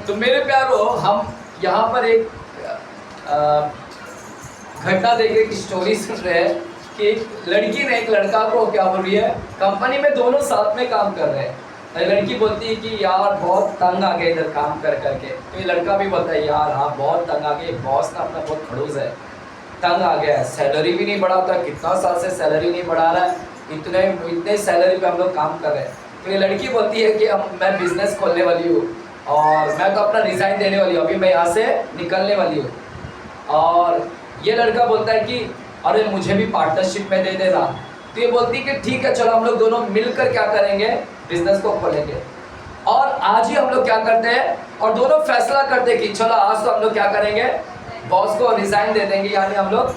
तो मेरे प्यारो, हम यहाँ पर एक घटना देख रहे, की स्टोरी सुन रहे हैं कि एक लड़की ने एक लड़का को क्या बोल रही है, कंपनी में दोनों साथ में काम कर रहे हैं। लड़की बोलती है कि यार बहुत तंग आ गए इधर काम कर करके। तो ये लड़का भी बोलता है यार हाँ बहुत तंग आ गए, बॉस ना अपना बहुत खड़ूस है, तंग आ गया है, सैलरी भी नहीं बढ़ाता, कितना साल से सैलरी नहीं बढ़ा रहा है, इतने सैलरी पे हम लोग काम कर रहे हैं। तो ये लड़की बोलती है कि अब मैं बिजनेस खोलने वाली हूँ और मैं तो अपना रिज़ाइन देने वाली हूँ, अभी मैं यहाँ से निकलने वाली हूँ। और ये लड़का बोलता है कि अरे मुझे भी पार्टनरशिप में दे देना। तो ये बोलती है कि ठीक है चलो हम लोग दोनों मिलकर क्या करेंगे, बिजनेस को खोलेंगे। और आज ही हम लोग क्या करते हैं, और दोनों फैसला करते हैं कि चलो आज तो हम लोग क्या करेंगे, बॉस को रिज़ाइन दे देंगे, यानी हम लोग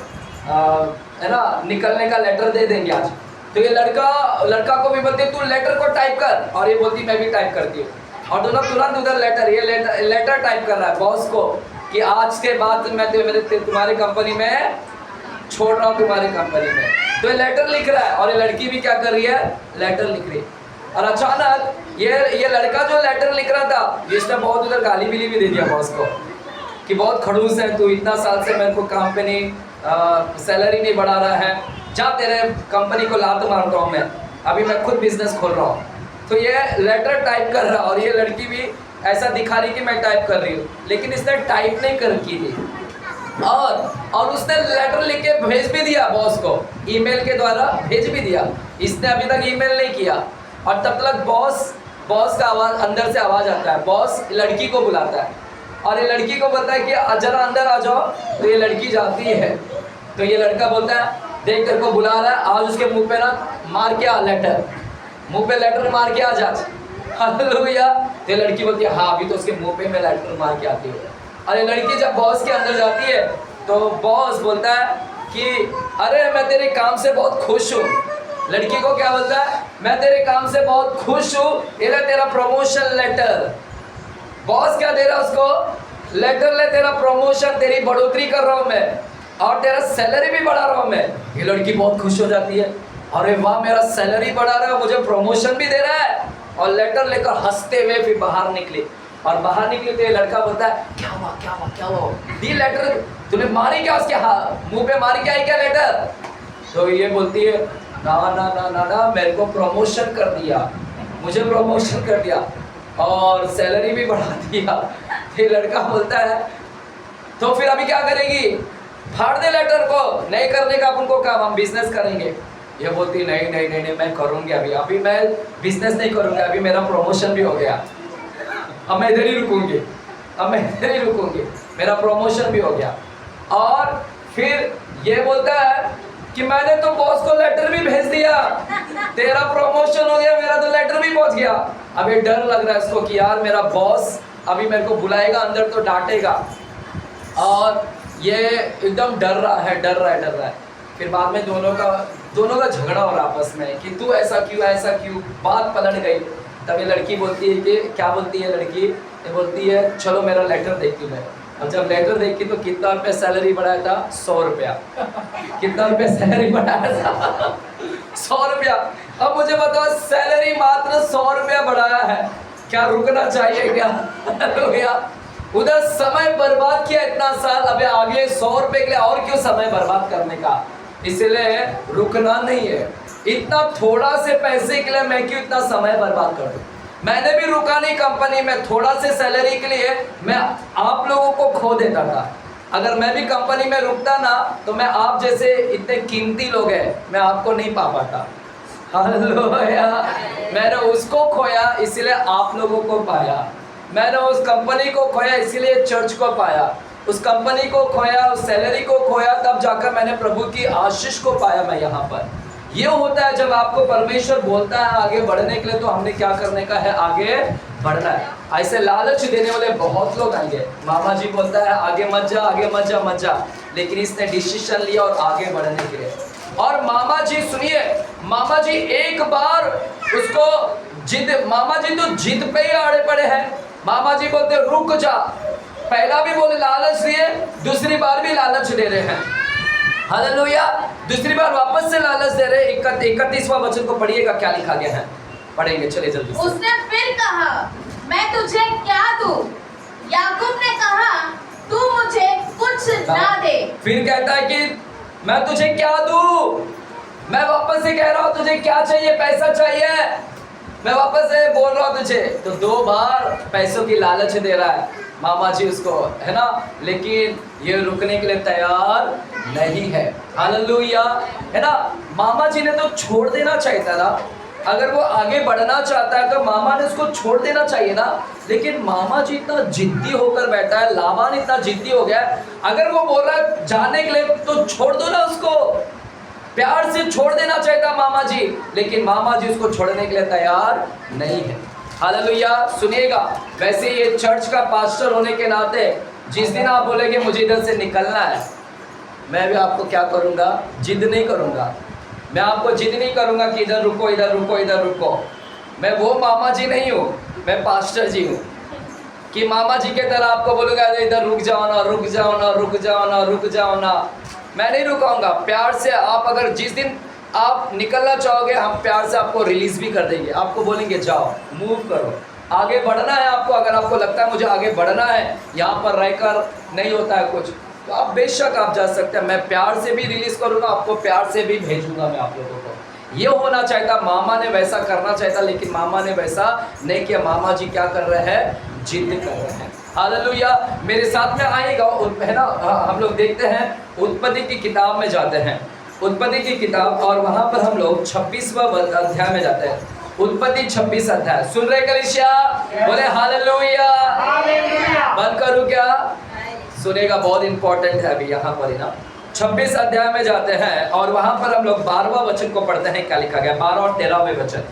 है ना निकलने का लेटर दे देंगे आज। तो ये लड़का को भी बोलते तू लेटर को टाइप कर, और ये बोलती मैं भी टाइप करती हूँ। और दोनों तुरंत उधर लेटर टाइप कर रहा है बॉस को कि आज के बाद मैं तुम्हारी कंपनी में छोड़ रहा हूँ, तुम्हारी कंपनी में। तो ये लेटर लिख रहा है और ये लड़की भी क्या कर रही है, लेटर लिख रही है। और अचानक ये लड़का जो लेटर लिख रहा था, जिसने बहुत उधर गाली बिली भी दे दिया बॉस को कि बहुत खड़ूस है तू, इतना साल से मेरे को काम पे नहीं सैलरी नहीं बढ़ा रहा है, जा तेरे कंपनी को लात मारता हूँ मैं, अभी मैं खुद बिजनेस खोल रहा हूँ। तो ये लेटर टाइप कर रहा और ये लड़की भी ऐसा दिखा रही कि मैं टाइप कर रही हूँ, लेकिन इसने टाइप नहीं कर की थी। और उसने लेटर लिख के भेज भी दिया बॉस को, ईमेल के द्वारा भेज भी दिया। इसने अभी तक ईमेल नहीं किया। और तब तक बॉस का आवाज़, अंदर से आवाज़ आता है, बॉस लड़की को बुलाता है और ये लड़की को बोलता है कि जरा अंदर आ जाओ। तो ये लड़की जाती है। तो ये लड़का बोलता है देख तेरे को बुला रहा है, आज उसके मुंह पे ना मार के आ लेटर, मुंह पे लेटर मार के आ जा। हालेलुया। तो लड़की बोलती है हाँ अभी तो उसके मुंह पे मैं लेटर मार के आती हूँ। और ये लड़की जब बॉस के अंदर जाती है तो बॉस बोलता है कि अरे मैं तेरे काम से बहुत खुश हूँ। लड़की को क्या बोलता है, मैं तेरे काम से बहुत खुश हूँ, ये ले तेरा प्रमोशन लेटर। बॉस क्या दे रहा है उसको, लेटर ले तेरा प्रमोशन, तेरी बढ़ोतरी कर रहा हूँ मैं और तेरा सैलरी भी बढ़ा रहा हूँ मैं। ये लड़की बहुत खुश हो जाती है, अरे वाह मेरा सैलरी बढ़ा रहा है, मुझे प्रमोशन भी दे रहा है। और लेटर लेकर हंसते हुए फिर बाहर निकले। और बाहर निकले तो ये लड़का बोलता है क्या हुआ क्या हुआ क्या हुआ, दी लेटर तूने मारी क्या, उसके मुंह पे मारी क्या है क्या लेटर। तो ये बोलती है ना ना ना ना ना मेरे को प्रमोशन कर दिया, मुझे प्रमोशन कर दिया और सैलरी भी बढ़ा दिया। ये लड़का बोलता है तो फिर अभी क्या करेगी, फाड़ दे लेटर को, नहीं करने का अपन को काम, हम बिजनेस करेंगे। ये बोलती नहीं नहीं नहीं नहीं मैं करूँगी, अभी मैं बिजनेस नहीं करूँगी, अभी मेरा प्रमोशन भी हो गया, अब मैं इधर ही रुकूंगी, अब मैं इधर ही रुकूंगी, मेरा प्रमोशन भी हो गया। और फिर ये बोलता है कि मैंने तो बॉस को लेटर भी भेज दिया, तेरा प्रमोशन हो गया, मेरा तो लेटर भी पहुंच गया। अब ये डर लग रहा है इसको कि यार मेरा बॉस अभी मेरे को बुलाएगा अंदर तो डांटेगा। और ये एकदम डर रहा है। फिर बाद में दोनों का झगड़ा हो रहा आपस में कि तू ऐसा क्यों, बात पलट गई। तब ये लड़की बोलती है कि क्या बोलती है लड़की, ये बोलती है चलो मेरा लेटर देखती मैं। अब जब लेटर देखी तो कितना रुपये सैलरी बढ़ाया था, 100 रुपया। कितना रुपये सैलरी बढ़ाया था, 100 रुपया। अब मुझे बताओ सैलरी मात्र 100 रुपया बढ़ाया है, क्या रुकना चाहिए क्या? उधर समय बर्बाद किया इतना साल, अबे आगे 100 रुपये के लिए और क्यों समय बर्बाद करने का। इसलिए रुकना नहीं है, इतना थोड़ा से पैसे के लिए मैं क्यों इतना समय बर्बाद करूं। मैंने भी रुका नहीं कंपनी में, थोड़ा से सैलरी के लिए मैं आप लोगों को खो देता था। अगर मैं भी कंपनी में रुकता ना तो मैं आप जैसे इतने कीमती लोग हैं, मैं आपको नहीं पा पाता। हालेलुया। मैंने उसको खोया इसलिए आप लोगों को पाया, मैंने उस कंपनी को खोया इसीलिए चर्च को पाया, उस कंपनी को खोया, उस सैलरी को खोया, तब जाकर मैंने प्रभु की आशीष को पाया। मैं यहाँ पर ये होता है जब आपको परमेश्वर बोलता है आगे बढ़ने के लिए, तो हमने क्या करने का है, आगे बढ़ना है। ऐसे लालच देने वाले बहुत लोग आएंगे। मामा जी बोलता है आगे मत जा, आगे मत जा मत जा, लेकिन इसने डिसीजन लिया और आगे बढ़ने के लिए। और मामा जी सुनिए, मामा जी एक बार उसको मामा जी तो जिद पे ही आड़े पड़े हैं। मामा जी बोलते रुक जा, पहला भी बोले लालच दिए, दूसरी बार भी लालच दे रहे हैं। हालेलुया। दूसरी बार वापस से लालच दे रहे। 31वां वचन को पढ़िएगा, क्या लिखा गया है, पढ़ेंगे, चलिए जल्दी से। उसने फिर कहा मैं तुझे क्या दूं, फिर कहता है कि मैं तुझे क्या दूं, मैं वापस से कह रहा हूं तुझे क्या चाहिए, पैसा चाहिए, मैं वापस से बोल रहा हूं तुझे। तो 2 बार पैसों की लालच दे रहा है मामा जी उसको, है ना, लेकिन ये रुकने के लिए तैयार नहीं है। हालेलुया, है ना। मामा जी ने तो छोड़ देना चाहिए था ना, अगर वो आगे बढ़ना चाहता है तो मामा ने उसको छोड़ देना चाहिए ना, लेकिन मामा जी इतना जिद्दी होकर बैठा है, लाबान इतना जिद्दी हो गया है, अगर वो बोल रहा है जाने के लिए तो छोड़ दो ना उसको, प्यार से छोड़ देना चाहिए था मामा जी, लेकिन मामा जी उसको छोड़ने के लिए तैयार नहीं है। हालेलुया, सुनिएगा, वैसे ये चर्च का पास्टर होने के नाते जिस दिन आप बोलेंगे मुझे इधर से निकलना है, मैं भी आपको क्या करूँगा, जिद नहीं करूँगा, मैं आपको जिद नहीं करूँगा कि इधर रुको इधर रुको इधर रुको। मैं वो मामा जी नहीं हूँ, मैं पास्टर जी हूँ कि मामा जी के तरह आपको बोलूँगा इधर रुक जाओ ना, रुक जाओ ना, रुक जाओ ना, रुक जाओ ना, मैं नहीं रुकाऊंगा। प्यार से आप अगर जिस दिन आप निकलना चाहोगे, हम प्यार से आपको रिलीज भी कर देंगे, आपको बोलेंगे जाओ, मूव करो, आगे बढ़ना है आपको। अगर आपको लगता है मुझे आगे बढ़ना है, यहाँ पर रहकर नहीं होता है कुछ, तो आप बेशक आप जा सकते हैं, मैं प्यार से भी रिलीज करूँगा, आपको प्यार से भी भेजूंगा मैं आप लोगों को। ये होना चाहिए था, मामा ने वैसा करना चाहिए था, लेकिन मामा ने वैसा नहीं किया। मामा जी क्या कर रहे हैं, जिद कर रहे हैं। हालेलुया, मेरे साथ में आएगा, है ना, हम लोग देखते हैं उत्पत्ति की किताब में जाते हैं, उत्पत्ति की किताब, और वहां पर हम लोग 26वां अध्याय में जाते हैं। उत्पत्ति 26 अध्याय, सुन रहे कलीसिया, बोले हालेलुया। बंद करूं क्या, सुनेगा, बहुत इंपॉर्टेंट है अभी यहाँ पर ही ना। 26 अध्याय में जाते हैं और वहां पर हम लोग 12वां वचन को पढ़ते हैं। क्या लिखा गया, 12 और 13वें वचन।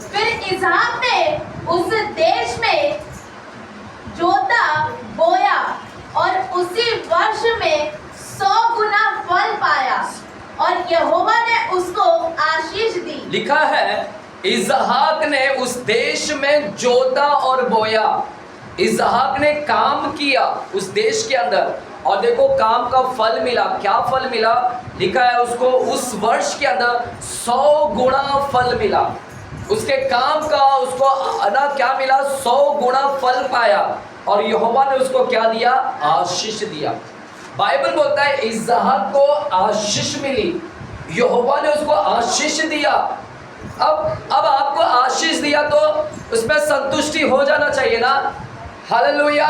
फिर इसहाक ने उस देश में जोता बोया और उसी वर्ष में 100 गुना फल पाया और यहोवा ने उसको आशीष दी। लिखा है इसहाक ने उस देश में जोता और बोया, इसहाक ने काम किया उस देश के अंदर, और देखो काम का फल मिला। क्या फल मिला, लिखा है उसको उस वर्ष के अंदर 100 गुना फल मिला, उसके काम का उसको ना क्या मिला, 100 गुना फल पाया, और यहोवा ने उसको क्या दिया, आशीष दिया। बाइबल बोलता है इसहाक को आशीष मिली, यहोवा ने उसको आशीष दिया। अब आपको आशीष दिया तो उसमें संतुष्टि हो जाना चाहिए ना। हालेलुया,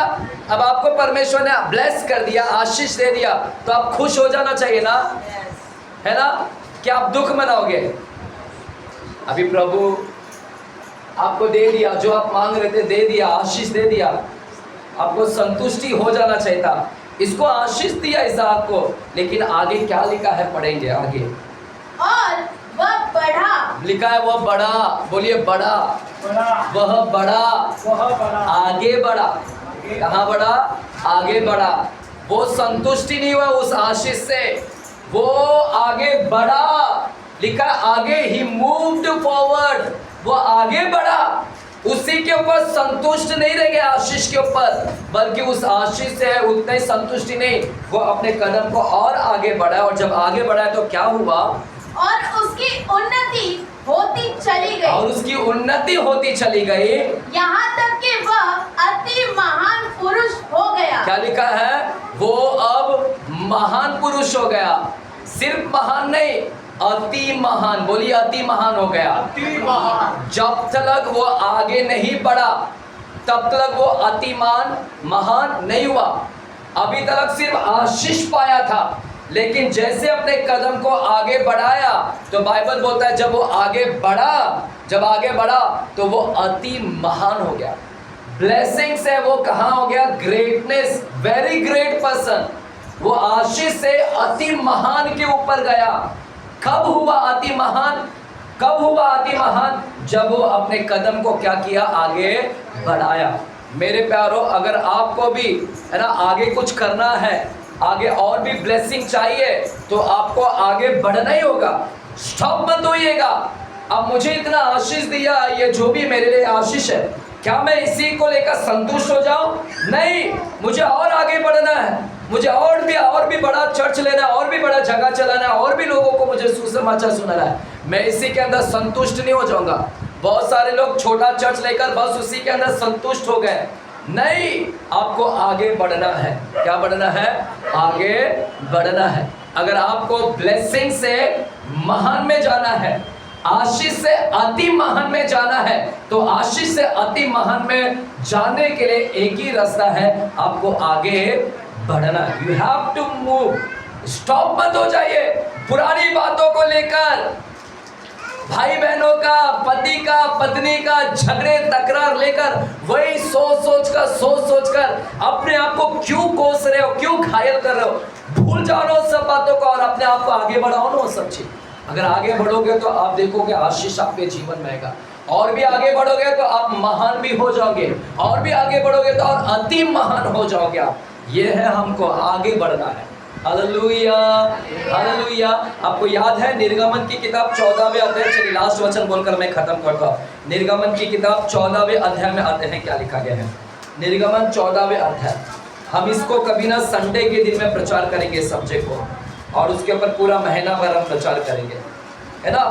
अब आपको परमेश्वर ने ब्लेस कर दिया, आशीष दे दिया, तो आप खुश हो जाना चाहिए ना, है ना। क्या आप दुख मनाओगे, अभी प्रभु आपको दे दिया, जो आप मांग रहे थे दे दिया, आशीष दे दिया, आपको संतुष्टि हो जाना चाहिए था। इसको आशीष दिया इसहाक को, लेकिन आगे क्या लिखा है, पढ़ेंगे आगे। और वह बढ़ा, लिखा है वह बड़ा, बोलिए बड़ा, वह बड़ा, आगे बढ़ा। कहाँ बढ़ा, आगे बढ़ा। वो संतुष्टि नहीं हुआ उस आशीष से, वो आगे बढ़ा। लिखा आगे, ही मूव्ड फॉरवर्ड, वो आगे बढ़ा, उसी के ऊपर संतुष्ट नहीं रह गया आशीष के ऊपर, बल्कि उस आशीष से उतने संतुष्टि नहीं, वो अपने कदम को और आगे बढ़ा। और जब आगे बढ़ा तो क्या हुआ, और उसकी उन्नति होती चली गई, और उसकी उन्नति होती चली गई, यहाँ तक कि वह अति महान पुरुष हो गया। क्या लिखा है, वो अब महान पुरुष हो गया। सिर्फ महान नहीं, अति महान, बोलिए अति महान हो गया। जब तक वो आगे नहीं बढ़ा तब तक वो अतिमान महान नहीं हुआ। अभी तक सिर्फ आशीष पाया था, लेकिन जैसे अपने कदम को आगे बढ़ाया तो बाइबल बोलता है जब वो आगे बढ़ा, जब आगे बढ़ा तो वो अति महान हो गया। ब्लेसिंग से वो कहाँ हो गया, ग्रेटनेस, वेरी ग्रेट पर्सन। वो आशीष से अति महान के ऊपर गया। कब हुआ अति महान, कब हुआ अति महान, जब वो अपने कदम को क्या किया, आगे बढ़ाया। मेरे प्यारो, अगर आपको भी है ना आगे कुछ करना है, आगे और भी ब्लेसिंग चाहिए, तो आपको आगे बढ़ना ही होगा। स्टॉप मत होइएगा, अब मुझे इतना आशीष दिया, ये जो भी मेरे लिए आशीष है, क्या मैं इसी को लेकर संतुष्ट हो जाऊं? नहीं, मुझे और आगे बढ़ना है, मुझे और भी बड़ा चर्च लेना है, और भी बड़ा जगह चलाना है, और भी लोगों को मुझे सुसमाचार सुनाना है। मैं इसी के अंदर संतुष्ट नहीं हो जाऊंगा। बहुत सारे लोग छोटा चर्च लेकर बस उसी के अंदर संतुष्ट हो गए, नहीं, आपको आगे बढ़ना है। क्या बढ़ना है? आगे बढ़ना है। अगर आपको ब्लेसिंग से महान में जाना है, आशीष से अति महान में जाना है, तो आशीष से अति महान में जाने के लिए एक ही रास्ता है, आपको आगे बढ़ना। You have to move. Stop मत हो जाइए पुरानी बातों को लेकर, भाई बहनों का, पति का, पत्नी का झगड़े तकरार लेकर, वही सोच सोच कर अपने आप को क्यों कोस रहे हो, क्यों घायल कर रहे हो। भूल जाओ ना सब बातों को और अपने आप को आगे बढ़ाओ ना वो सब चीज। अगर आगे बढ़ोगे तो आप देखोगे आशीष आपके जीवन में आएगा, और भी आगे बढ़ोगे तो आप महान भी हो जाओगे, और भी आगे बढ़ोगे तो और अति महान हो जाओगे आप। ये है हमको आगे बढ़ना है। Hallelujah, hallelujah. आपको याद है निर्गमन की किताब 14वें अध्याय, चलिए लास्ट वचन बोलकर मैं खत्म करता हूँ। निर्गमन की किताब 14वें अध्याय में आते हैं, क्या लिखा गया है। निर्गमन 14वें अध्याय, हम इसको कभी ना संडे के दिन में प्रचार करेंगे सब्जेक्ट को, और उसके ऊपर पूरा महीना भर हम प्रचार करेंगे, है ना।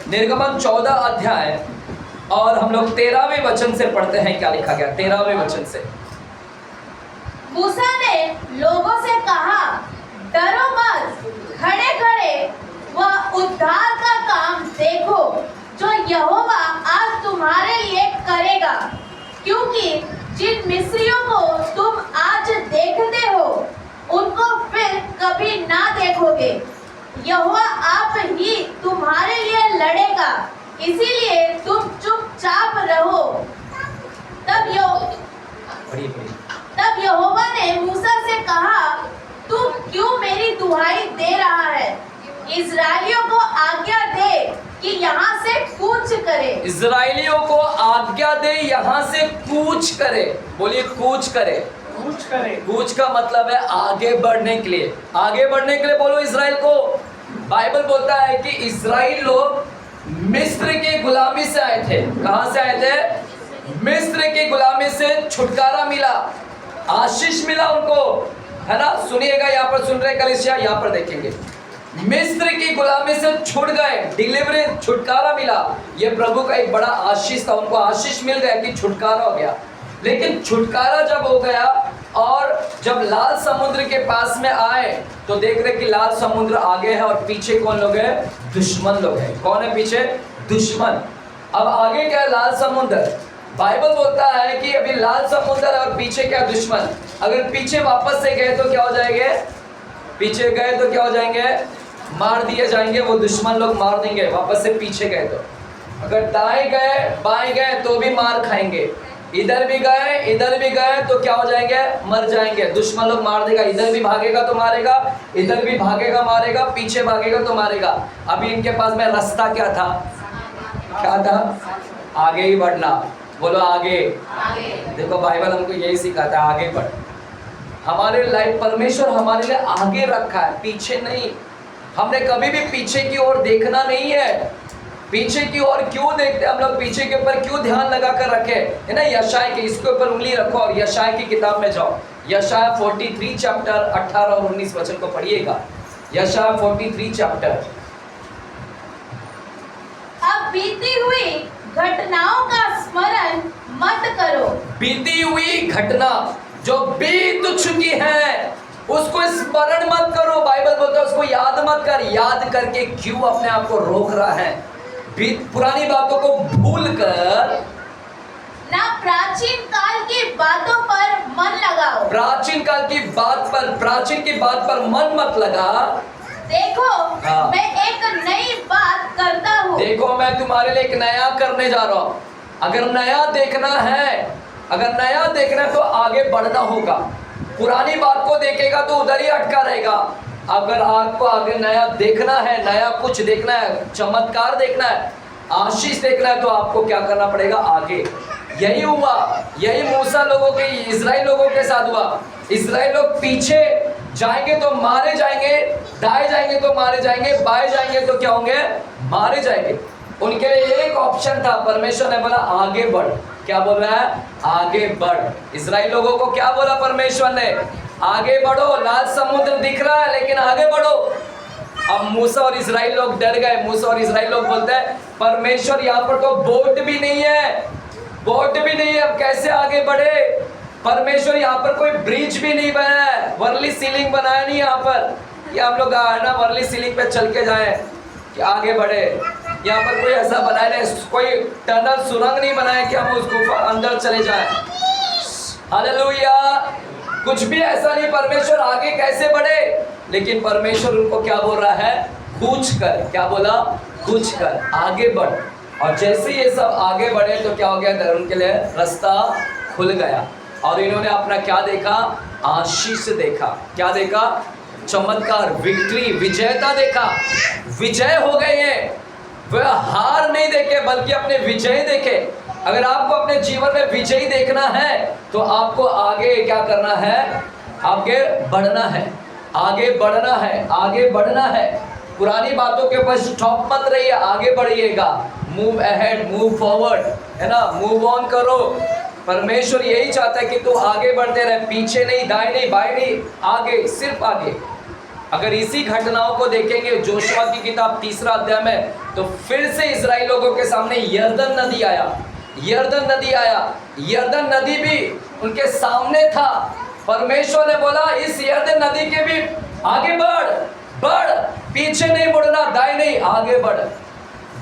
निर्गमन 14 अध्याय और हम लोग 13वें वचन से पढ़ते हैं, क्या लिखा गया 13वें वचन से। मूसा ने लोगों से कहा, डरो मत, खड़े खड़े वह उद्धार का काम देखो जो यहोवा आज तुम्हारे लिए करेगा, क्योंकि जिन मिस्रियों को तुम आज देखते हो उनको फिर कभी ना देखोगे। यहोवा आप ही तुम्हारे लिए लड़ेगा, इसीलिए तुम चुपचाप रहो। तब यहोवा ने मूसा से कहा, तू क्यों मेरी दुहाई दे रहा है? इस्राएलियों को आज्ञा दे कि यहाँ से कूच करे। इस्राएलियों को आज्ञा दे यहाँ से कूच करे। बोलिए कूच करे। कूच करे। कूच का मतलब है आगे बढ़ने के लिए। आगे बढ़ने के लिए बोलो इस्राएल को। बाइबल बोलता है कि इस्राएल लोग मिस्र की गुलामी से आए थे। कहां से आए थे? मिस्र की गुलामी से छुटकारा मिला, आशीष मिला उनको, है ना। सुनिएगा, यहाँ पर सुन रहे कलीसिया, यहाँ पर देखेंगे। मिस्र की गुलामी से छूट गए, डिलीवरी, छुटकारा मिला। ये प्रभु का एक बड़ा आशीष था, उनको आशीष मिल गया कि छुटकारा हो गया। लेकिन छुटकारा जब हो गया और जब लाल समुद्र के पास में आए तो देख रहे कि लाल समुद्र आगे है और पीछे कौन लोग हैं? दुश्मन लोग हैं। कौन है पीछे? दुश्मन। अब आगे क्या है? लाल समुद्र। बाइबल बोलता है कि अभी लाल समुद्र और पीछे क्या? दुश्मन। अगर पीछे वापस से गए तो क्या हो जाएंगे? पीछे गए तो क्या हो जाएंगे? मार दिए जाएंगे, वो दुश्मन लोग मार देंगे। वापस से पीछे गए तो, अगर दाएं गए बाएं गए तो भी मार खाएंगे। इधर भी गए तो क्या हो जाएंगे? मर जाएंगे, दुश्मन लोग मार देगा। इधर भी भागेगा तो मारेगा, इधर भी भागेगा मारेगा, पीछे भागेगा तो मारेगा। अभी इनके पास में रास्ता क्या था? क्या था? आगे ही बढ़ना। बोलो आगे। देखो बाइबल हमको यही सिखाता है, आगे बढ़। हमारे लाइफ परमेश्वर हमारे लिए आगे रखा है, पीछे नहीं। हमने कभी भी पीछे की ओर देखना नहीं है। पीछे की ओर क्यों देखते हम लोग? पीछे के ऊपर क्यों ध्यान लगा कर रखे है ना? यशाया के, इसके ऊपर उंगली रखो और यशाया की किताब में जाओ। यशाया 43 चैप्टर 18 और 19 वचन को पढ़िएगा। यशाया 43 चैप्टर। अब बीती हुई घटनाओं का स्मरण मत करो। बीती हुई घटना जो बीत चुकी है उसको स्मरण मत करो। बाइबल बोलता है उसको याद मत कर। याद करके क्यों अपने आप को रोक रहा है? पुरानी बातों को भूल कर ना प्राचीन काल की बातों पर मन लगाओ। प्राचीन काल की बात पर, प्राचीन की बात पर मन मत लगा। देखो मैं एक नई बात करता हूँ। देखो मैं तुम्हारे लिए एक नया करने जा रहा हूँ। अगर नया देखना है, अगर नया देखना है तो आगे बढ़ना होगा। पुरानी बात को देखेगा तो उधर ही अटका रहेगा। अगर आपको आगे नया देखना है, नया कुछ देखना है, चमत्कार देखना है, आशीष देखना है, तो आपको क्या करना पड़ेगा? आगे। यही हुआ, यही मूसा लोगों के, इजराइल लोगों के साथ हुआ। इजराइल लोग पीछे जाएंगे तो मारे जाएंगे, दाएं जाएंगे तो मारे जाएंगे, बाएं जाएंगे तो क्या होंगे? मारे जाएंगे। उनके लिए एक ऑप्शन था, परमेश्वर ने बोला आगे बढ़। क्या बोल रहा है? आगे बढ़। इजराइल लोगों को क्या बोला परमेश्वर ने? आगे बढ़ो। लाल समुद्र दिख रहा है लेकिन आगे बढ़ो। अब मूसा और इजराइल लोग डर गए। मूसा और इजराइल लोग बोलते हैं परमेश्वर यहाँ पर तो बोट भी नहीं है, बोट भी नहीं है, अब कैसे आगे बढ़े? परमेश्वर यहाँ पर कोई ब्रिज भी नहीं बनाया है, वर्ली सीलिंग बनाया नहीं यहाँ पर कि हम लोग ना वर्ली सीलिंग पे चल के जाएं कि आगे बढ़े। यहाँ पर कोई ऐसा बनाया नहीं, कोई टनल सुरंग नहीं बनाया कि हम उस गुफा अंदर चले जाएं। हालेलुया। कुछ भी ऐसा नहीं। परमेश्वर आगे कैसे बढ़े? लेकिन परमेश्वर उनको क्या बोल रहा है? कूच कर। क्या बोला? कूच कर, आगे बढ़। और जैसे ये सब आगे बढ़े तो क्या हो गया? उनके लिए रास्ता खुल गया और इन्होंने अपना क्या देखा? आशीष देखा। क्या देखा? चमत्कार, विक्ट्री, विजयता देखा। विजय हो गए हैं, वह हार नहीं देखे बल्कि अपने विजय देखे। अगर आपको अपने जीवन में विजयी देखना है तो आपको आगे क्या करना है? आगे बढ़ना है, आगे बढ़ना है, आगे बढ़ना है। पुरानी बातों के ऊपर स्टॉप मत रहिए, आगे बढ़िएगा। मूव अहेड, मूव फॉरवर्ड, है ना, मूव ऑन करो। परमेश्वर यही चाहता है कि तू आगे बढ़ते रहे, पीछे नहीं, दाएं नहीं, बाएं नहीं, आगे, सिर्फ आगे। अगर इसी घटनाओं को देखेंगे जोशुआ की किताब 3 अध्याय में, तो फिर से इजराइल लोगों के सामने यरदन नदी आया। यरदन नदी आया। यरदन नदी भी उनके सामने था। परमेश्वर ने बोला इस यरदन नदी के भी आगे बढ़, बढ़, पीछे नहीं मुड़ना, दाएं नहीं, आगे बढ़।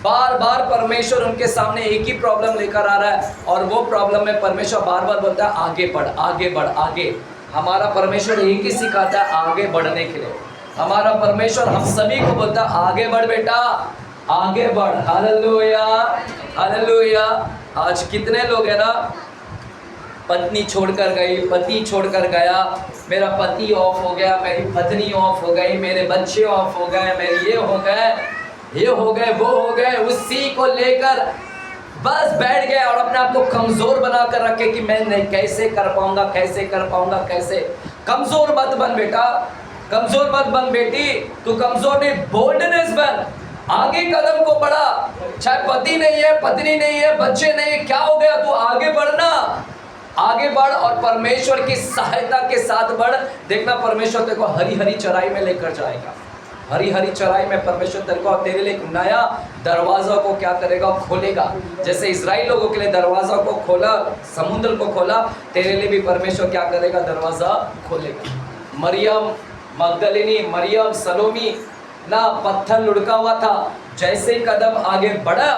बार बार परमेश्वर उनके सामने एक ही प्रॉब्लम लेकर आ रहा है और वो प्रॉब्लम में परमेश्वर बार बार बोलता है आगे बढ़, आगे बढ़, आगे। हमारा परमेश्वर एक ही सिखाता है आगे बढ़ने के लिए। हमारा परमेश्वर हम सभी को बोलता है आगे बढ़ बेटा, आगे बढ़। Hallelujah, hallelujah. आज कितने लोग है ना, पत्नी छोड़कर गई, पति छोड़कर गया, मेरा पति ऑफ हो गया, मेरी पत्नी ऑफ हो गई, मेरे बच्चे ऑफ हो गए, मेरे ये हो गए, ये हो गए, वो हो गए, उसी को लेकर बस बैठ गए और अपने आप को कमजोर बना कर रखे कि मैं नहीं, कैसे कर पाऊंगा, कैसे कर पाऊंगा, कैसे। कमजोर मत बन बेटा, कमजोर मत बन बेटी, तू कमजोर नहीं, बोल्डनेस बन। आगे कदम को बढ़ा। चाहे पति नहीं है, पत्नी नहीं है, बच्चे नहीं है, क्या हो गया, तू आगे बढ़ना, आगे बढ़ और परमेश्वर की सहायता के साथ बढ़। देखना परमेश्वर तेरे को हरी हरी चराई में लेकर जाएगा। हरी हरी चराई में परमेश्वर तेरे को तेरे लिए एक नया दरवाजा को क्या करेगा? खोलेगा। जैसे इजराइल लोगों के लिए दरवाजा को खोला, समुद्र को खोला, तेरे लिए भी परमेश्वर क्या करेगा? दरवाजा खोलेगा। मरियम मगदलिनी, मरियम सलोमी ना, पत्थर लुढ़का हुआ था, जैसे ही कदम आगे बढ़ा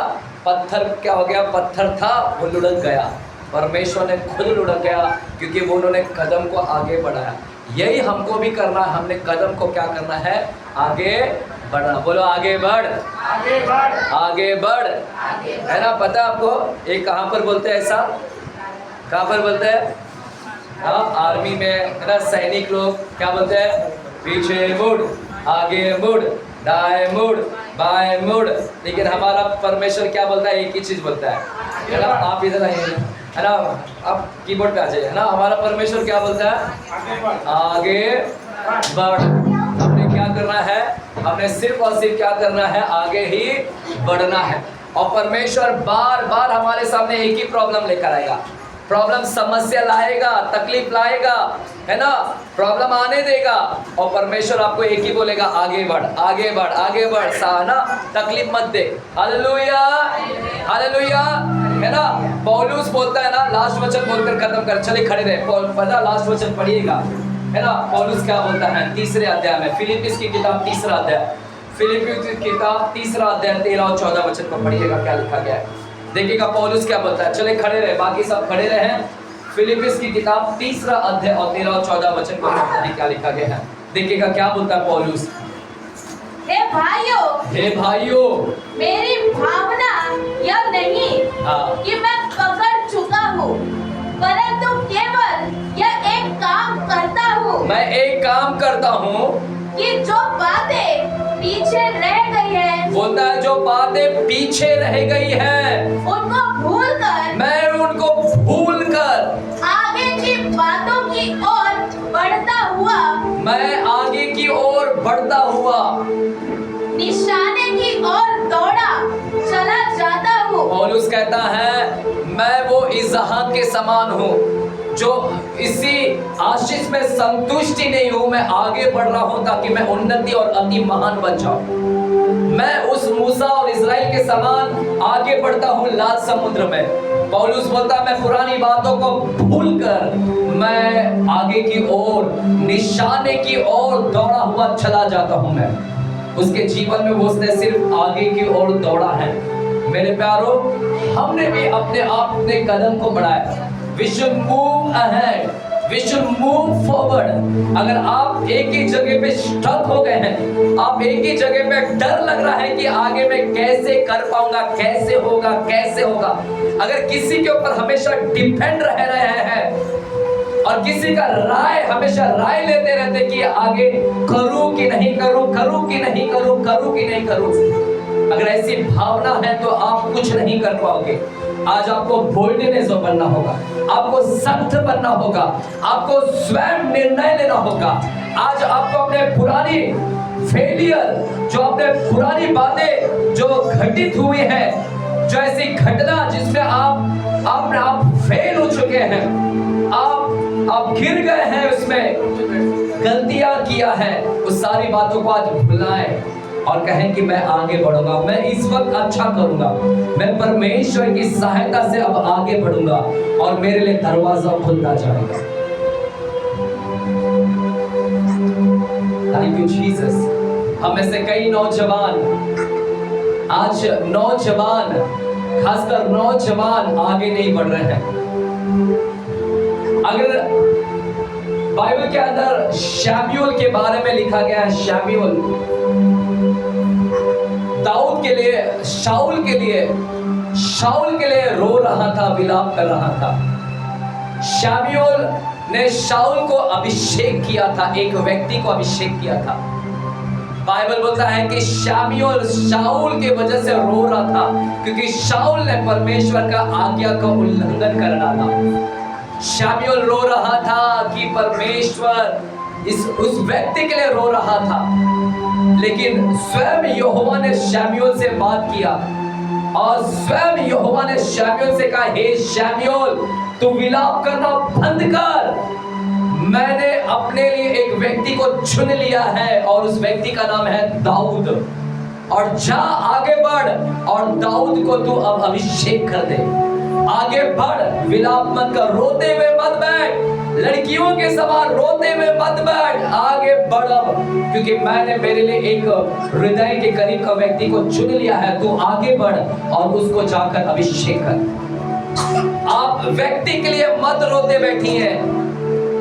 पत्थर क्या हो गया? पत्थर था वो लुढ़क गया। परमेश्वर ने खुद लुढ़क गया क्योंकि वो उन्होंने कदम को आगे बढ़ाया। यही हमको भी करना है, हमने कदम को क्या करना है? आगे बढ़ना। बोलो आगे बढ़, आगे बढ़, आगे बढ़, है ना। पता है आपको ये कहाँ पर बोलते हैं ऐसा? कहाँ पर बोलते हैं? हाँ, आर्मी में है ना, सैनिक लोग क्या बोलते हैं? पीछे मुड़, आगे मुड़, दाएं मुड़, बाएं मुड़। लेकिन हमारा परमेश्वर क्या बोलता है? एक ही चीज बोलता है ना। आप इधर आइए, है ना, आप कीबोर्ड पे आ जाइए, है ना। हमारा परमेश्वर क्या बोलता है? आगे बढ़। हमने क्या करना है? हमने सिर्फ और सिर्फ क्या करना है? आगे ही बढ़ना है। और परमेश्वर बार बार हमारे सामने एक ही प्रॉब्लम लेकर आएगा। प्रॉब्लम समस्या लाएगा, तकलीफ लाएगा, है ना, प्रॉब्लम आने देगा और परमेश्वर आपको एक ही बोलेगा आगे बढ़, आगे बढ़, आगे बढ़, ना, तकलीफ मत दे। हालेलुया, हालेलुया, है ना। पौलुस बोलता है ना, लास्ट वचन बोलकर खत्म कर, चले खड़े रहे, पता लास्ट वचन पढ़िएगा, है ना। पौलुस क्या बोलता है 3 अध्याय में, फिलिपिस की किताब 3 अध्याय, फिलिपिस की किताब 3 अध्याय 13 और 14 वचन को पढ़िएगा, क्या लिखा गया है देखिएगा। पौलुस क्या बोलता है, चले खड़े रहे, बाकी सब खड़े रहे। फिलिपिस की किताब 3 अध्याय और 13 और 14 वचन को क्या लिखा गया है देखिएगा। क्या बोलता है पौलुस? हे भाइयों, हे भाइयों, मेरी भावना यह नहीं कि मैं पकड़ चुका हूँ, परंतु केवल यह एक काम करता हूँ। मैं एक काम करता हूँ कि जो बातें पीछे रह गई है, बोलता है जो बातें पीछे रह गई है उनको भूलकर, मैं उनको भूलकर आगे की बातों की ओर बढ़ता हुआ, मैं आगे की ओर बढ़ता हुआ निशाने की ओर दौड़ा चला जाता हूँ। पौलुस कहता है मैं वो इसहाक के समान हूँ जो इसी आशीष में संतुष्टि नहीं हूँ, मैं आगे बढ़ रहा हूँ ताकि मैं उन्नति और अति महान बन जाऊँ। मैं उस मूसा और इस्राएल के समान आगे बढ़ता हूँ लाल समुद्र में। पौलुस बोलता मैं पुरानी बातों को भूलकर मैं आगे की ओर, निशाने की ओर दौड़ा हुआ चला जाता हूं। मैं उसके जीवन में वो उसने सिर्फ आगे की ओर दौड़ा है। मेरे प्यारो, हमने भी अपने आप अपने कदम को बढ़ाया। We should move ahead, we should move forward। अगर आप एक ही जगह पे स्टक हो गए हैं, आप एक ही जगह पे डर लग रहा है कि आगे मैं कैसे कर पाऊंगा, कैसे होगा, कैसे होगा, अगर किसी के ऊपर हमेशा डिपेंड रह रहे हैं और किसी का हमेशा राय लेते रहते कि आगे करूं कि नहीं करूं, करूं कि नहीं करूं, करूं कि नहीं करूं, अगर ऐसी भावना है तो आप कुछ नहीं कर पाओगे। आज आपको बोल्डनेस बनना होगा, आपको सख्त बनना होगा, आपको स्वयं निर्णय लेना होगा। आज आपको अपने पुरानी फेलियर, जो अपने पुरानी बातें जो घटित हुई है, जो ऐसी घटना जिसमें आप फेल हो चुके हैं, आप गिर गए हैं, उसमें गलतियां किया है, उस सारी बातों को आज भुलाएं और कहें कि मैं आगे बढ़ूंगा, मैं इस वक्त अच्छा करूंगा, मैं परमेश्वर की सहायता से अब आगे बढ़ूंगा और मेरे लिए दरवाजा खुलता जाएगा। Thank you Jesus. हम में से कई नौजवान, आज नौजवान, खासकर नौजवान आगे नहीं बढ़ रहे हैं। अगर बाइबल के अंदर शमूएल के बारे में लिखा गया है, शमूएल दाऊद के लिए, शाऊल के लिए रो रहा था, विलाप कर रहा था। शमूएल ने शाऊल को अभिषेक किया था, एक व्यक्ति को अभिषेक किया था। बाइबल बोलता है कि शमूएल शाऊल की वजह से रो रहा था, क्योंकि शाऊल ने परमेश्वर का आज्ञा का उल्लंघन कर डाला। शमूएल रो रहा था कि परमेश्वर उस व्यक्ति के लिए रो रहा था, लेकिन स्वयं यहोवा ने शमूएल से बात किया और स्वयं यहोवा ने शमूएल से कहा, हे शमूएल, तू विलाप करना बंद कर, मैंने अपने लिए एक व्यक्ति को चुन लिया है और उस व्यक्ति का नाम है दाऊद, और जा आगे बढ़ और दाऊद को तू अब अभिषेक कर दे। आगे बढ़, विलाप मत कर, रोते हुए मत बैठ, लड़कियों के समान रोते हुए मत बैठ, आगे बढ़, क्योंकि मैंने मेरे लिए एक हृदय के करीब का व्यक्ति को चुन लिया है। तू आगे बढ़ और उसको जाकर अभिषेक कर। आप व्यक्ति के लिए मत रोते बैठी हैं।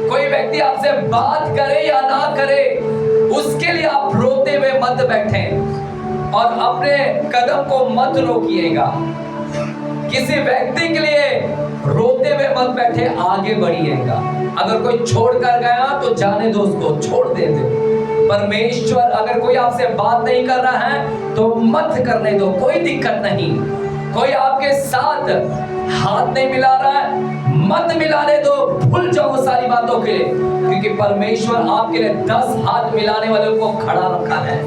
कोई व्यक्ति आपसे बात करे या ना करे, उसके लिए आप रोते हुए मत बैठे और अपने कदम को मत रोकिएगा। किसी व्यक्ति के लिए रोते हुए मत बैठे, आगे बढ़िएगा। अगर कोई छोड़ कर गया तो जाने दो, उसको छोड़ दे। परमेश्वर अगर कोई आपसे बात नहीं कर रहा है तो मत करने दो, कोई दिक्कत नहीं। कोई आपके साथ हाथ नहीं मिला रहा है, मत मिलाने दो, भूल जाओ सारी बातों के लिए, क्योंकि परमेश्वर आपके लिए 10 हाथ मिलाने वालों को खड़ा रखा है।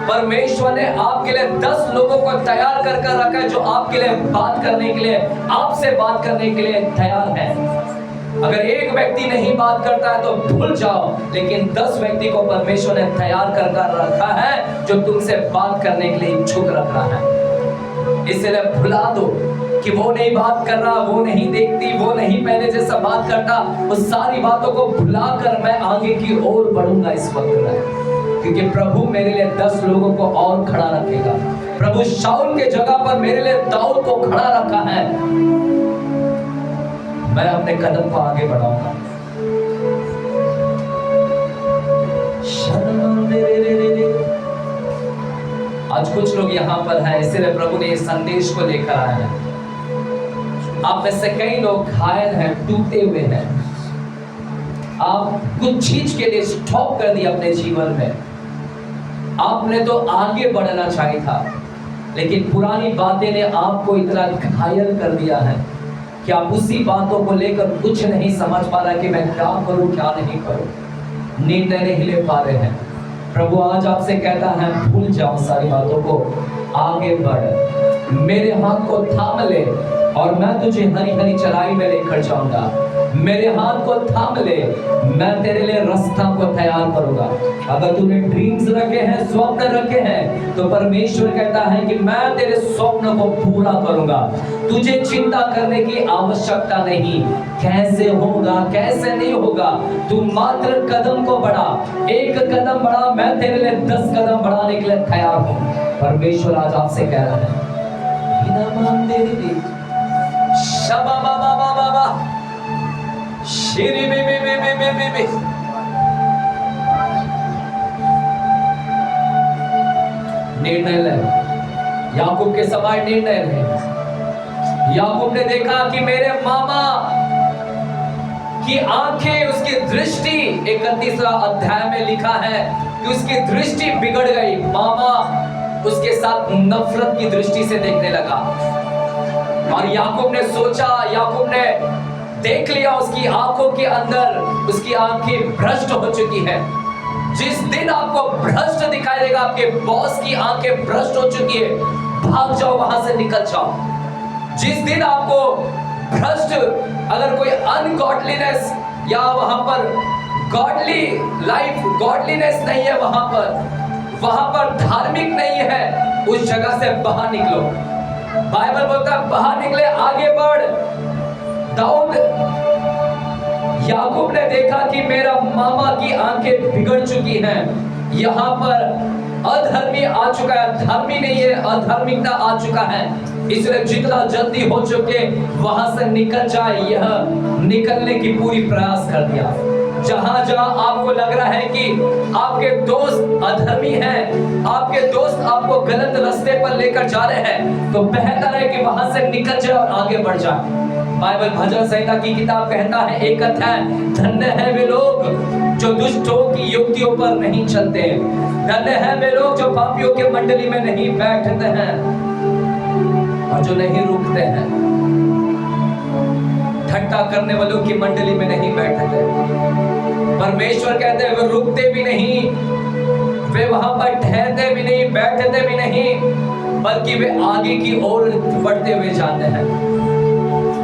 परमेश्वर ने आपके लिए 10 लोगों को तैयार कर रखा है, जो आपके लिए बात करने के लिए, आपसे बात करने के लिए तैयार है। अगर एक व्यक्ति नहीं बात करता है तो भूल जाओ, लेकिन 10 व्यक्ति को परमेश्वर ने तैयार कर रखा है, जो तुमसे बात करने के लिए इच्छुक रख रहा है। इसलिए भुला दो कि वो नहीं बात कर रहा, वो नहीं देखती, वो नहीं पहले जैसा बात करता, उस सारी बातों को भुलाकर मैं आगे की ओर बढ़ूंगा इस वक्त में, क्योंकि प्रभु मेरे लिए 10 लोगों को और खड़ा रखेगा। प्रभु शाऊल के जगह पर मेरे लिए दाऊद को खड़ा रखा है। मैं अपने कदम को आगे बढ़ाऊंगा। आज कुछ लोग यहाँ पर हैं, इसलिए प्रभु ने इस संदेश को लेकर आए हैं। आप में से कई लोग घायल हैं, टूटे हुए हैं। आप कुछ चीज के लिए स्टॉप कर दिया अपने जीवन में। आपने तो आगे बढ़ना चाहिए था, लेकिन पुरानी बातें ने आपको इतना घायल कर दिया है कि आप उसी बातों को लेकर कुछ नहीं समझ पा रहा कि मैं क्या करूं, क्या नहीं करूं। निर्णय नहीं ले पा रहे हैं। प्रभु आज आपसे कहता है, भूल जाओ सारी बातों को आगे बढ़, मेरे हाथ को थाम ले और मैं तुझे हरी हरी चराई में लेकर जाऊंगा। मेरे हाथ को थाम ले, मैं तेरे लिए रास्ता को तैयार करूंगा। अगर तूने ड्रीम्स रखे हैं, स्वप्न रखे हैं, तो परमेश्वर कहता है कि मैं तेरे स्वप्न को पूरा करूंगा। तुझे चिंता करने की आवश्यकता नहीं, कैसे होगा कैसे नहीं होगा, तू मात्र कदम को बढ़ा। एक कदम बढ़ा, मैं तेरे लिए 10 कदम बढ़ाने के लिए तैयार हूं। परमेश्वर आज आपसे कह रहा है, शबा बाबा बाबा बा श्री बे बे बे बे बे बे। निर्णय ले, याकूब के समान निर्णय ले। याकूब ने देखा कि मेरे मामा की आंखें, उसकी दृष्टि, 31वां अध्याय में लिखा है कि उसकी दृष्टि बिगड़ गई। मामा उसके साथ नफरत की दृष्टि से देखने लगा और याकूब ने सोचा, याकूब ने देख लिया उसकी आंखों के अंदर उसकी आंखें भ्रष्ट हो चुकी है। जिस दिन आपको भ्रष्ट दिखाई देगा, आपके बॉस की आंखें भ्रष्ट हो चुकी है, भाग जाओ, वहां से निकल जाओ। जिस दिन आपको भ्रष्ट, अगर कोई अनगॉडलीनेस या वहां पर गॉडली लाइफ, गॉडलीनेस नहीं है, वहां पर धार्मिक नहीं है, उस जगह से बाहर निकलो। बाइबल बोलता है बाहर निकले, आगे बढ़। दाऊद, याकूब ने देखा कि मेरा मामा की आंखें बिगड़ चुकी हैं, यहाँ पर अधर्मी आ चुका है, धर्मी नहीं है, अधार्मिकता आ चुका है, इसलिए जितना जल्दी हो चुके वहां से निकल जाए। यह निकलने की पूरी प्रयास कर दिया। जहां जहां आपको लग रहा है कि आपके दोस्त अधर्मी हैं, आपके दोस्त आपको गलत रास्ते पर लेकर जा रहे हैं, तो बेहतर है कि वहां से निकल जाए और आगे बढ़ जाए। बाइबल भजन संहिता की किताब कहता है, 1 अध्याय, धन्य है वे लोग जो दुष्टों की युक्तियों पर नहीं चलते, धन्य है वे लोग जो पापियों के मंडली में नहीं बैठते हैं और जो नहीं रुकते हैं, ठट्टा करने वालों की मंडली में नहीं बैठते। परमेश्वर कहते हैं वे रुकते भी नहीं, वे वहां पर ठहरते भी नहीं, बैठते भी नहीं, बल्कि वे आगे की ओर बढ़ते हुए जाते हैं।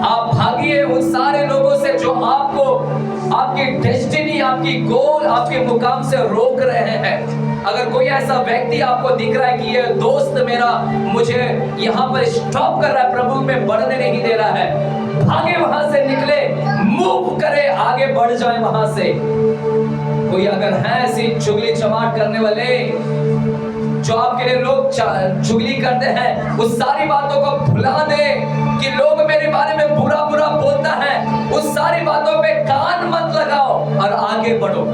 आप भागिए उन सारे लोगों से जो आपको आपकी डेस्टिनी, आपकी गोल, आपके मुकाम से रोक रहे हैं। अगर कोई ऐसा व्यक्ति आपको दिख रहा है कि ये दोस्त मेरा मुझे यहाँ पर स्टॉप कर रहा है, प्रभु में बढ़ने नहीं दे रहा है, भागे वहां से, निकले, मूव करे, आगे बढ़ जाए वहां से। कोई अगर है ऐसी चुगली चमाट करने वाले, जो आपके लिए लोग चुगली करते हैं, उस सारी बातों को भुला दे कि लोग मेरे बारे में बुरा बुरा बोलता है, उस सारी बातों पे कान मत लगाओ और आगे बढ़ो,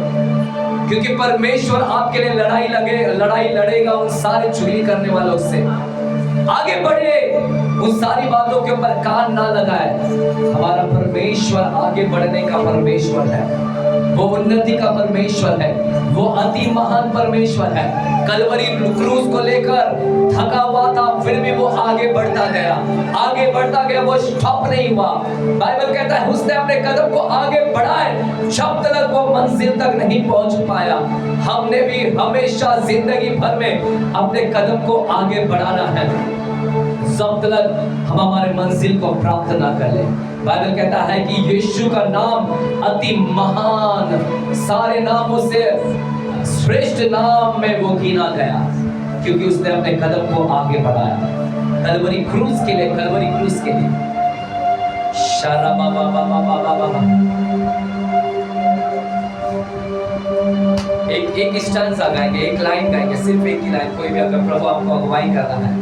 क्योंकि परमेश्वर आपके लिए लड़ाई लड़ेगा उन सारे चुगली करने वालों से। आगे बढ़े, उन सारी बातों के ऊपर कान ना लगाए। हमारा परमेश्वर आगे बढ़ने का परमेश्वर है, वो उन्नति का परमेश्वर है, वो अति महान परमेश्वर है। कलवरी क्रूस को लेकर थका हुआ था, फिर भी वो आगे बढ़ता गया, वो स्टॉप नहीं हुआ। बाइबल कहता है उसने अपने कदम को आगे बढ़ाए जब तक वो मंजिल तक नहीं पहुंच पाया। हमने भी हमेशा जिंदगी भर में अपने कदम को आगे बढ़ाना है जब तक हम हमारे मंजिल को प्राप्त ना कर ले। बाइबल कहता है कि यीशु का नाम अति महान, सारे नामों से श्रेष्ठ नाम में वो गिना गया, क्योंकि उसने अपने कदम को आगे बढ़ाया कलवरी क्रूस के लिए। एक स्टैंजा गाएंगे, एक लाइन गाएंगे, सिर्फ एक ही लाइन, कोई भी अगर प्रभु आपको अगुवाई कर रहा है।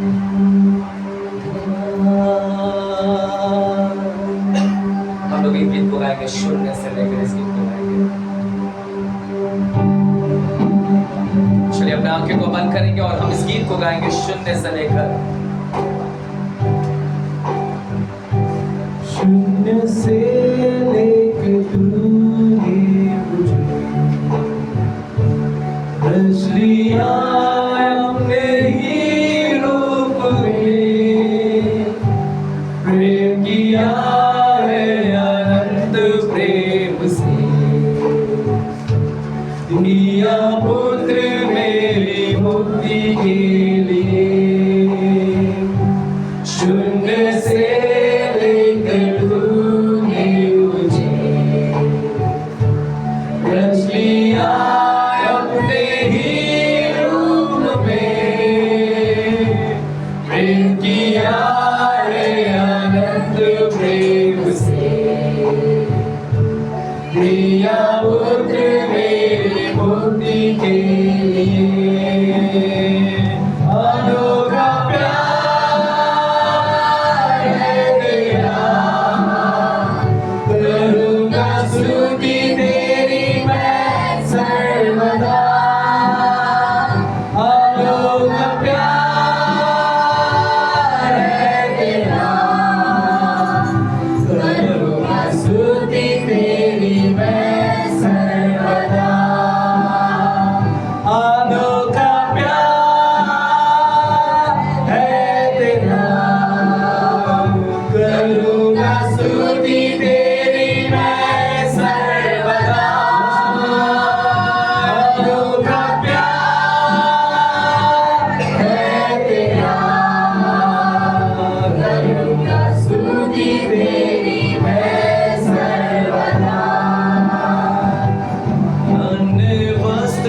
हम लोग एक गीत को गाएंगे, शून्य से लेकर इस गीत को गाएंगे। चलिए अपने आंखें को बंद करेंगे और हम इस गीत को गाएंगे शून्य से लेकर। शून्य से लेकर तूने मुझे रच लिया अपने ही रूप में, प्रेम किया है अनंत प्रेम से, दुनिया पुत्र मेरी मुक्ति के लिए। प्रिया पुत्र मेरी मुक्ति के लिए